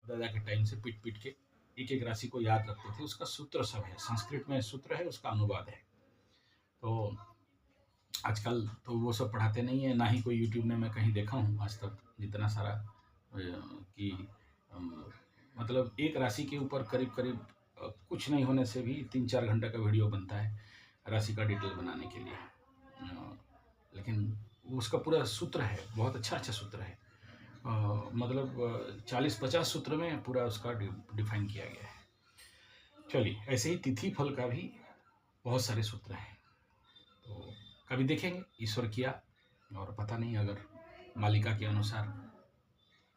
दादा के टाइम से पीट पीट के एक एक राशि को याद रखते थे। उसका सूत्र सब है, संस्कृत में सूत्र है, उसका अनुवाद है। तो आजकल तो वो सब पढ़ाते नहीं है, ना ही कोई यूट्यूब में मैं कहीं देखा हूँ आज तक जितना सारा कि मतलब एक राशि के ऊपर करीब करीब कुछ नहीं होने से भी 3-4 घंटे का वीडियो बनता है राशि का डिटेल बनाने के लिए। लेकिन उसका पूरा सूत्र है, बहुत अच्छा अच्छा सूत्र है। मतलब 40-50 सूत्र में पूरा उसका डिफाइन किया गया है। चलिए, ऐसे ही तिथि फल का भी बहुत सारे सूत्र हैं, तो कभी देखेंगे, ईश्वर किया और पता नहीं अगर मालिका के अनुसार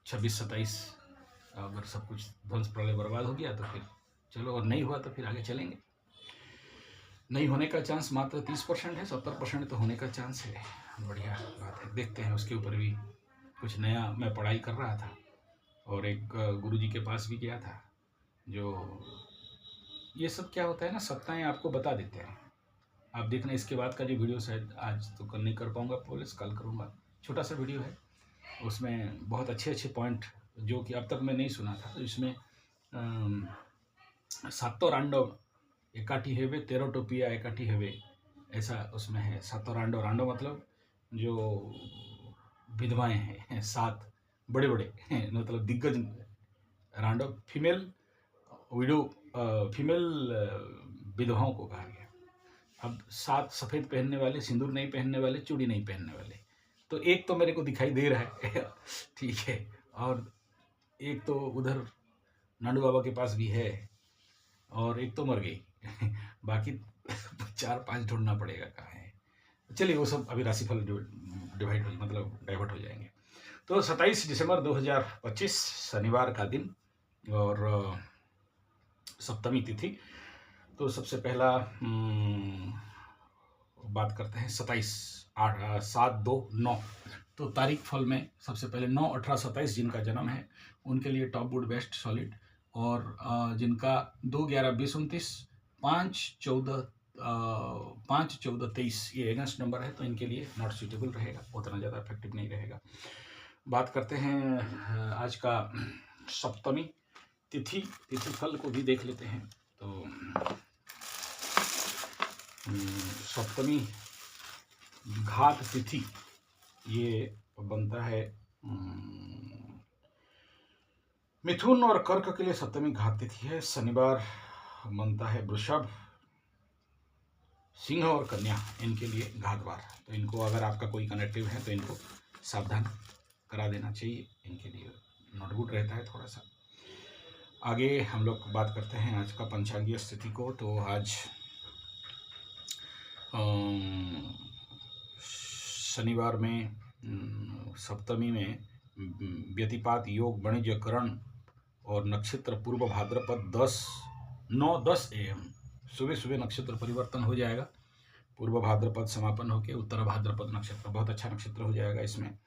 26-27 अगर सब कुछ ध्वंस प्रलय बर्बाद हो गया तो फिर चलो, और नहीं हुआ तो फिर आगे चलेंगे। नहीं होने का चांस मात्र 30% है, 70% तो होने का चांस है। बढ़िया बात है, देखते हैं। उसके ऊपर भी कुछ नया मैं पढ़ाई कर रहा था और एक गुरुजी के पास भी गया था, जो ये सब क्या होता है ना, सत्ताएं आपको बता देते हैं। आप देखना इसके बाद का जो वीडियो शायद आज तो कल नहीं कर पाऊंगा, पुलिस कल करूंगा। छोटा सा वीडियो है, उसमें बहुत अच्छे अच्छे पॉइंट जो कि अब तक मैं नहीं सुना था। तो इसमें सातों रांडव एकाठी हेवे, 13 टोपिया एकाठी हेवे, ऐसा उसमें है। सातों रांडव, रांडव मतलब जो विधवाएं हैं, 7 बड़े बड़े हैं, मतलब दिग्गज रांडव, फीमेल विडो, फीमेल विधवाओं को कहा गया। अब 7 सफ़ेद पहनने वाले, सिंदूर नहीं पहनने वाले, चूड़ी नहीं पहनने वाले, तो एक तो मेरे को दिखाई दे रहा है ठीक है, और एक तो उधर नाडू बाबा के पास भी है, और एक तो मर गई बाकी 4-5 ढूंढना पड़ेगा कहाँ है। चलिए, वो सब अभी राशिफल डिवाइड मतलब डाइवर्ट हो जाएंगे। तो 27 दिसंबर 2025 शनिवार का दिन और सप्तमी तिथि। तो सबसे पहला बात करते हैं 27/8/7/2/9। तो तारीख फल में सबसे पहले 9/18/27 जिनका जन्म है उनके लिए टॉप गुड बेस्ट सॉलिड, और जिनका 2/11/20-29, 5/14/23 ये अगेंस्ट नंबर है, तो इनके लिए नॉट सूटेबल रहेगा, उतना ज़्यादा इफेक्टिव नहीं रहेगा। बात करते हैं आज का सप्तमी तिथि फल को भी देख लेते हैं। तो सप्तमी घात तिथि ये बनता है मिथुन और कर्क के लिए सप्तमी घात तिथि है। शनिवार बनता है वृषभ, सिंह और कन्या, इनके लिए घातवार। तो इनको अगर आपका कोई कनेक्टिव है तो इनको सावधान करा देना चाहिए, इनके लिए नॉट गुड रहता है थोड़ा सा। आगे हम लोग बात करते हैं आज का पंचांगीय स्थिति को। तो आज शनिवार में सप्तमी में व्यतिपात योग वाणिज्यकरण और नक्षत्र पूर्व भाद्रपद 9-10 AM सुबह सुबह नक्षत्र परिवर्तन हो जाएगा। पूर्व भाद्रपद समापन होकर उत्तर भाद्रपद नक्षत्र, बहुत अच्छा नक्षत्र हो जाएगा इसमें।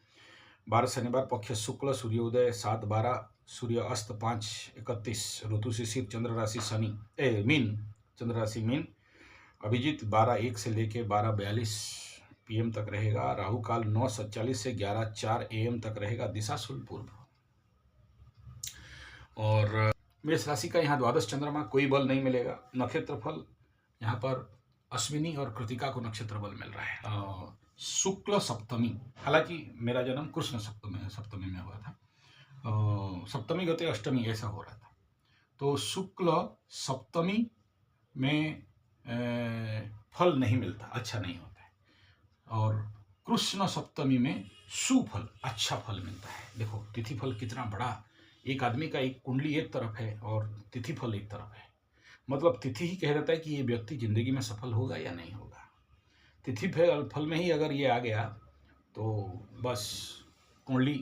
12 शनिवार पक्ष शुक्ल, सूर्योदय 7:12, सूर्य अस्त 5:31, ऋतु शिशिर, चंद्र राशि शनि मीन, चंद्र राशि मीन। अभिजीत 12:01 से लेके 12:42 PM तक रहेगा। राहु काल 9:47 से 11:04 AM तक रहेगा, दिशा शुल पूर्व। और मेष राशि का यहाँ द्वादश चंद्रमा, कोई बल नहीं मिलेगा। नक्षत्र फल यहाँ पर अश्विनी और कृतिका को नक्षत्र बल मिल रहा है। शुक्ल सप्तमी, हालांकि मेरा जन्म कृष्ण सप्तमी में हुआ था, सप्तमी गते अष्टमी ऐसा हो रहा था। तो शुक्ल सप्तमी में फल नहीं मिलता, अच्छा नहीं होता है, और कृष्ण सप्तमी में सुफल, अच्छा फल मिलता है। देखो तिथि फल कितना बड़ा, एक आदमी का एक कुंडली एक तरफ है और तिथि फल एक तरफ है, मतलब तिथि ही कह देता है कि ये व्यक्ति जिंदगी में सफल होगा या नहीं होगा। तिथि फल में ही अगर ये आ गया तो बस कुंडली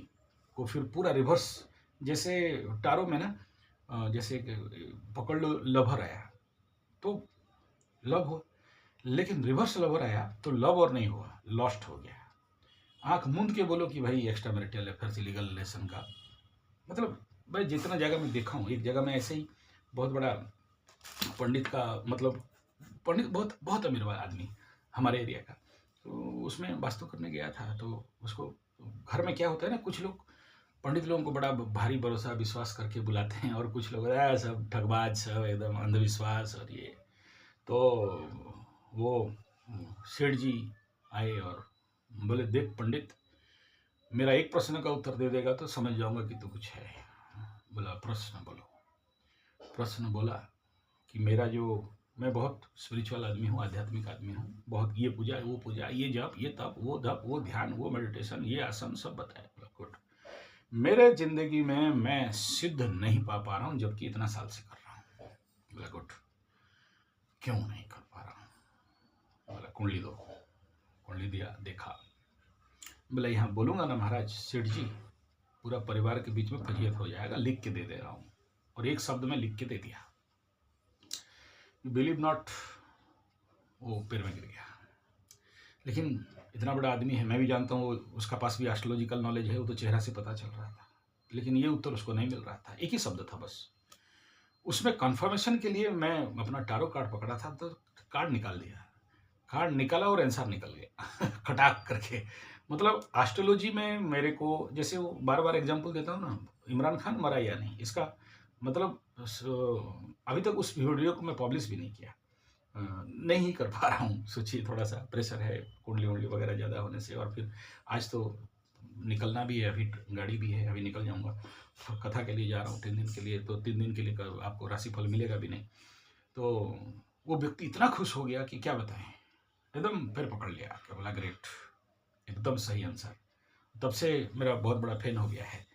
को फिर पूरा रिवर्स, जैसे टारो में ना, जैसे पकड़ लो लवर आया तो लव हो, लेकिन रिवर्स लवर आया तो लव और नहीं हुआ, लॉस्ट हो गया। आंख मूंद के बोलो कि भाई एक्स्ट्रा मैरिटल अफेयर से लीगल रिलेशन का, मतलब मैं जितना जगह में देखा हूँ, एक जगह में ऐसे ही बहुत बड़ा पंडित का, मतलब पंडित बहुत बहुत अमीर आदमी हमारे एरिया का, तो उसमें वास्तु करने गया था। तो उसको घर में क्या होता है ना, कुछ लोग पंडित लोगों को बड़ा भारी भरोसा विश्वास करके बुलाते हैं, और कुछ लोग सब ठगबाज, सब एकदम अंधविश्वास और ये। तो वो सेठ जी आए और बोले, देख पंडित, मेरा एक प्रश्न का उत्तर दे देगा तो समझ जाऊंगा कि तू कुछ है। बोला, प्रश्न बोलो। प्रश्न बोला कि मैं बहुत स्पिरिचुअल आदमी हूँ, आध्यात्मिक आदमी हूँ, बहुत ये पूजा, वो पूजा, ये जप, ये तप, वो धप, वो ध्यान, वो मेडिटेशन, ये आसन सब बताया। बोला, गुड। मेरे जिंदगी में मैं सिद्ध नहीं पा रहा हूँ, जबकि इतना साल से कर रहा हूँ। बोला, गुड। क्यों नहीं कर पा रहा हूँ? बोला, कुंडली दो। कुंडली दिया, देखा। बोला, यहाँ बोलूंगा ना महाराज सेठ जी, पूरा परिवार के बीच में फजीयत हो जाएगा, लिख के दे दे रहा हूँ। और एक शब्द में लिख के दे दिया। यू बिलीव नॉट, वो पैर में गिर गया। लेकिन इतना बड़ा आदमी है, मैं भी जानता हूँ, उसका पास भी एस्ट्रोलॉजिकल नॉलेज है, वो तो चेहरा से पता चल रहा था, लेकिन ये उत्तर उसको नहीं मिल रहा था। एक ही शब्द था बस। उसमें कंफर्मेशन के लिए मैं अपना टारो कार्ड पकड़ा था, तो कार्ड निकाल दिया। कार्ड निकाला और आंसर निकल गया खटाक करके। मतलब एस्ट्रोलॉजी में मेरे को, जैसे वो बार बार एग्जांपल देता हूँ ना, इमरान खान मरा या नहीं, इसका मतलब अभी तक उस वीडियो को मैं पब्लिश भी नहीं किया। नहीं कर पा रहा हूँ, सोचिए, थोड़ा सा प्रेशर है कुंडली उंडली वगैरह ज़्यादा होने से। और फिर आज तो निकलना भी है, अभी गाड़ी भी है, अभी निकल जाऊँगा, कथा के लिए जा रहा हूँ 3 दिन के लिए। तो 3 दिन के लिए आपको राशिफल मिलेगा भी नहीं। तो वो व्यक्ति इतना खुश हो गया कि क्या बताएं, एकदम पैर पकड़ लिया कि बोला, ग्रेट, एकदम सही आंसर। तब से मेरा बहुत बड़ा फैन हो गया है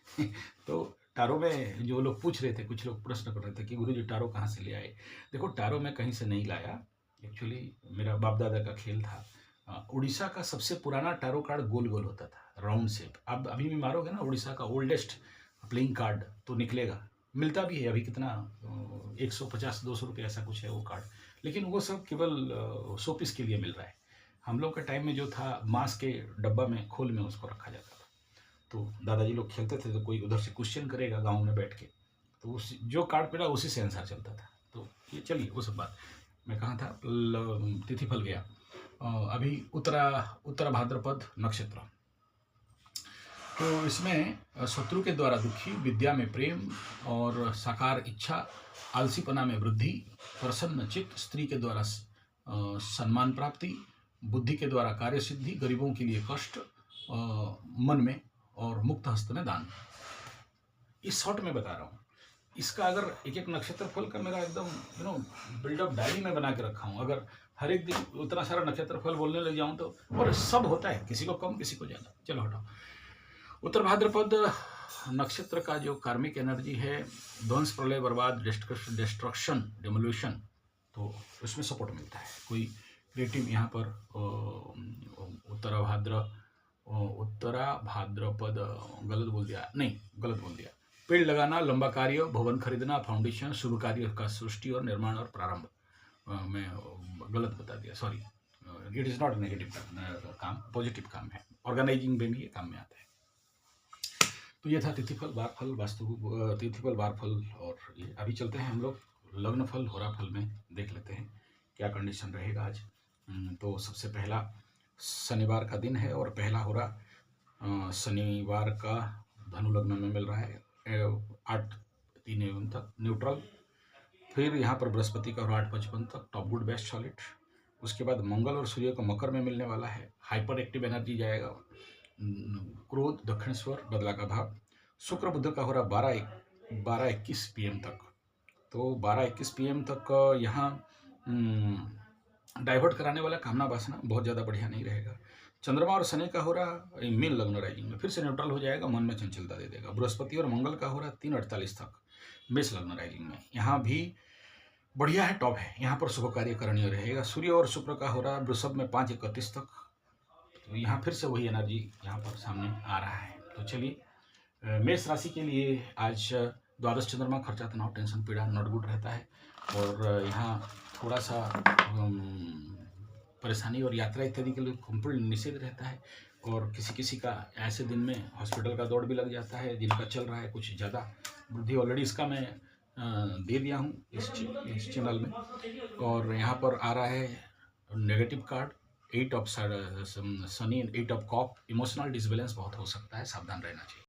तो टारो में जो लोग पूछ रहे थे, कुछ लोग प्रश्न कर रहे थे कि गुरुजी टारो कहाँ से ले आए। देखो, टारो मैं कहीं से नहीं लाया, एक्चुअली मेरा बाप दादा का खेल था। उड़ीसा का सबसे पुराना टारो कार्ड गोल गोल होता था, राउंड शेप। आप अभी भी मारोगे ना उड़ीसा का ओल्डेस्ट प्लेइंग कार्ड तो निकलेगा, मिलता भी है अभी, कितना 150-200 रुपये ऐसा कुछ है वो कार्ड। लेकिन वो सब केवल 100 पीस के लिए मिल रहा है। हम लोग के टाइम में जो था, मांस के डब्बा में खोल में उसको रखा जाता था। तो दादाजी लोग खेलते थे, तो कोई उधर से क्वेश्चन करेगा गांव में बैठ के, तो उस जो कार्ड पड़ा उसी से आंसर चलता था। तो ये चलिए वो सब बात। मैं कहाँ था, तिथिफल गया। अभी उत्तरा भाद्रपद नक्षत्र। तो इसमें शत्रु के द्वारा दुखी, विद्या में प्रेम और साकार इच्छा, आलसीपना में वृद्धि, प्रसन्न चित्त, स्त्री के द्वारा सम्मान प्राप्ति, बुद्धि के द्वारा कार्य सिद्धि, गरीबों के लिए कष्ट मन में, और मुक्त हस्त में दान। इस शॉर्ट में बता रहा हूँ। इसका अगर एक एक नक्षत्र फल का मेरा एकदम बिल्डअप डायरी में बना के रखा हूँ। अगर हर एक दिन उतना सारा नक्षत्र फल बोलने लग जाऊँ तो, और सब होता है, किसी को कम किसी को ज़्यादा। चलो हटाओ। उत्तर भाद्रपद नक्षत्र का जो कार्मिक एनर्जी है, ध्वंस, प्रलय, बर्बाद, डिस्ट्रक्शन, डेमोल्यूशन, तो उसमें सपोर्ट मिलता है। कोई क्रिएटिव यहाँ पर उत्तरा भाद्रपद गलत बोल दिया। पेड़ लगाना, लंबा कार्य, भवन खरीदना, फाउंडेशन, शुभ कार्य का सृष्टि और निर्माण और प्रारंभ। मैं गलत बता दिया, sorry. It is not negative काम, पॉजिटिव काम है। ऑर्गेनाइजिंग में भी ये काम में आता है। तो ये था तिथिफल, वारफल, वास्तु, तिथिफल, वारफल। और ये अभी चलते हैं हम लोग लग्नफल, होराफल में देख लेते हैं क्या कंडीशन रहेगा आज। तो सबसे पहला शनिवार का दिन है, और पहला होरा शनिवार का धनु लग्न में मिल रहा है 8:03 AM तक न्यूट्रल। फिर यहाँ पर बृहस्पति का 8:55 तक टॉप गुड बेस्ट सॉलिड। उसके बाद मंगल और सूर्य को मकर में मिलने वाला है, हाइपर एक्टिव एनर्जी जाएगा। क्रोध दक्षिण स्वर बदला का भाव। शुक्र बुध का हो रहा 12:21 PM तक। तो 12:21 PM तक यहाँ डाइवर्ट कराने वाला कामना वासना बहुत ज़्यादा बढ़िया नहीं रहेगा। चंद्रमा और शनि का हो रहा मीन लग्न राइजिंग में, फिर से न्यूट्रल हो जाएगा, मन में चंचलता दे देगा। बृहस्पति और मंगल का हो रहा 3:48 तक मेष लग्न राइजिंग में, यहाँ भी बढ़िया है, टॉप है, यहाँ पर शुभ कार्य करणीय रहेगा। सूर्य और शुक्र का हो रहा वृषभ में 5:31 तक, तो यहाँ फिर से वही एनर्जी यहाँ पर सामने आ रहा है। तो चलिए, मेष राशि के लिए आज द्वादश चंद्रमा, खर्चा, तनाव, टेंशन, पीड़ा नॉट गुड रहता है। और यहाँ थोड़ा सा परेशानी और यात्रा इत्यादि के लिए कंप्लीट निषेध रहता है। और किसी किसी का ऐसे दिन में हॉस्पिटल का दौड़ भी लग जाता है, जिनका चल रहा है कुछ ज़्यादा वृद्धि। ऑलरेडी इसका मैं दे दिया हूँ इस चैनल में। और यहाँ पर आ रहा है negative card 8 of Shani, 8 of cups. Emotional disbalance बहुत हो सकता है, सावधान रहना चाहिए।